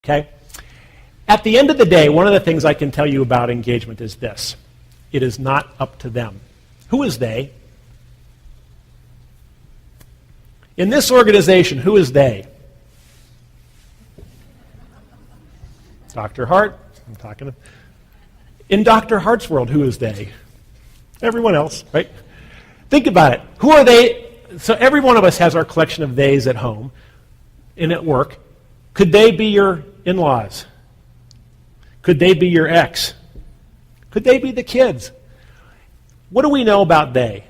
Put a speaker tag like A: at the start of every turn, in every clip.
A: Okay? At the end of the day, one of the things I can tell you about engagement is this. It is not up to them. Who is they? In this organization, who is they? Dr. Hart. I'm talking to. In Dr. Hart's world, who is they? Everyone else, right? Think about it. Who are they? So every one of us has our collection of theys at home and at work. Could they be your in-laws? Could they be your ex? Could they be the kids? What do we know about they?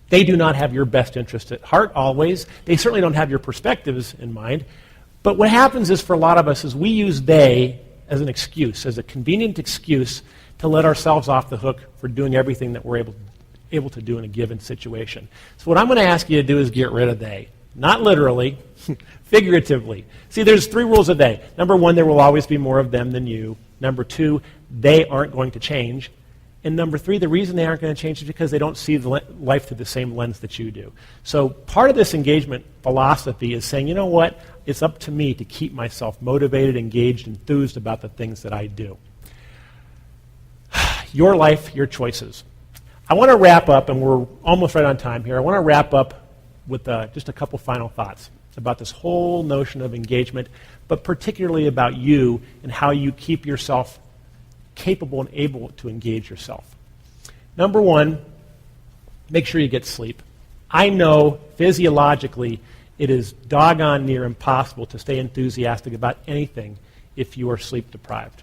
A: They do not have your best interest at heart always. They certainly don't have your perspectives in mind. But what happens is for a lot of us is we use they as an excuse, as a convenient excuse to let ourselves off the hook for doing everything that we're able to do in a given situation. So what I'm going to ask you to do is get rid of they. Not literally, figuratively. See, there's 3 rules of they. Number 1, there will always be more of them than you. Number 2, they aren't going to change. And number 3, the reason they aren't going to change is because they don't see life through the same lens that you do. So part of this engagement philosophy is saying, you know what, it's up to me to keep myself motivated, engaged, enthused about the things that I do. Your life, your choices. I want to wrap up, and we're almost right on time here. I want to wrap up with just a couple final thoughts about this whole notion of engagement, but particularly about you and how you keep yourself capable and able to engage yourself. Number 1, make sure you get sleep. I know physiologically it is doggone near impossible to stay enthusiastic about anything if you are sleep deprived.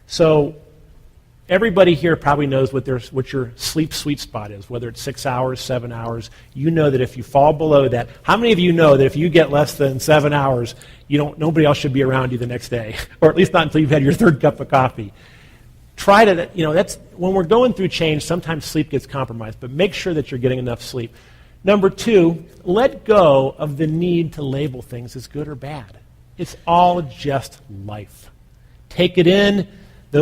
A: So everybody here probably knows what your sleep sweet spot is, whether it's 6 hours, 7 hours. You know that if you fall below that, how many of you know that if you get less than 7 hours, nobody else should be around you the next day, or at least not until you've had your 3rd cup of coffee? Try to, that's when we're going through change, sometimes sleep gets compromised, but make sure that you're getting enough sleep. Number 2, let go of the need to label things as good or bad. It's all just life. Take it in.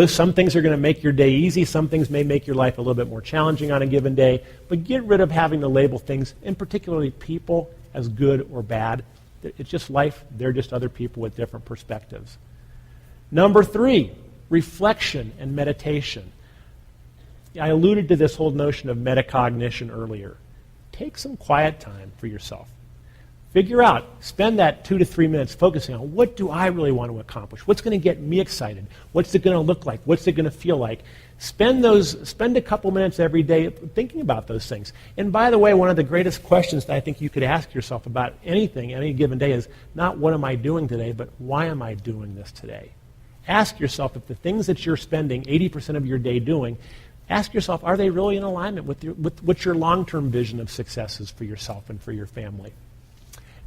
A: Some things are going to make your day easy. Some things may make your life a little bit more challenging on a given day. But get rid of having to label things, and particularly people, as good or bad. It's just life. They're just other people with different perspectives. Number 3, reflection and meditation. I alluded to this whole notion of metacognition earlier. Take some quiet time for yourself. Figure out, spend that 2 to 3 minutes focusing on what do I really want to accomplish? What's going to get me excited? What's it going to look like? What's it going to feel like? Spend a couple minutes every day thinking about those things. And by the way, one of the greatest questions that I think you could ask yourself about anything, any given day, is not what am I doing today, but why am I doing this today? Ask yourself if the things that you're spending 80% of your day doing, ask yourself, are they really in alignment with what your long-term vision of success is for yourself and for your family?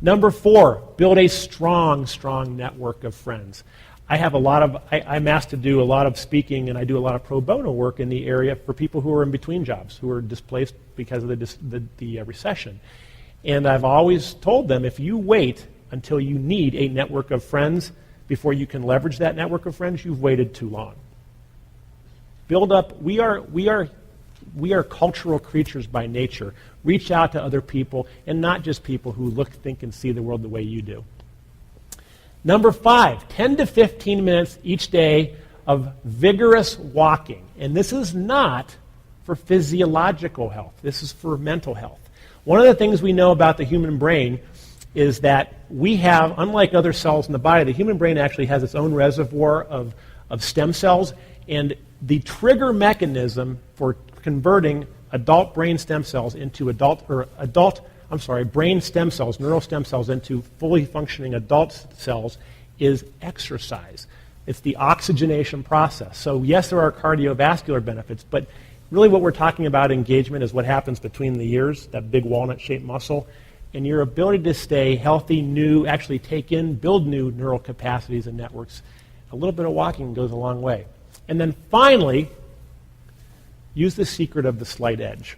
A: Number 4, build a strong, strong network of friends. I'm asked to do a lot of speaking, and I do a lot of pro bono work in the area for people who are in between jobs, who are displaced because of the recession. And I've always told them, if you wait until you need a network of friends before you can leverage that network of friends, you've waited too long. Build up. We are cultural creatures by nature. Reach out to other people, and not just people who look, think, and see the world the way you do. Number 5, 10 to 15 minutes each day of vigorous walking. And this is not for physiological health. This is for mental health. One of the things we know about the human brain is that we have, unlike other cells in the body, the human brain actually has its own reservoir of stem cells, and the trigger mechanism for converting adult brain stem cells into brain stem cells, neural stem cells into fully functioning adult cells is exercise. It's the oxygenation process. So yes, there are cardiovascular benefits, but really what we're talking about engagement is what happens between the ears, that big walnut-shaped muscle, and your ability to stay healthy, actually build new neural capacities and networks. A little bit of walking goes a long way. And then finally, use the secret of the slight edge.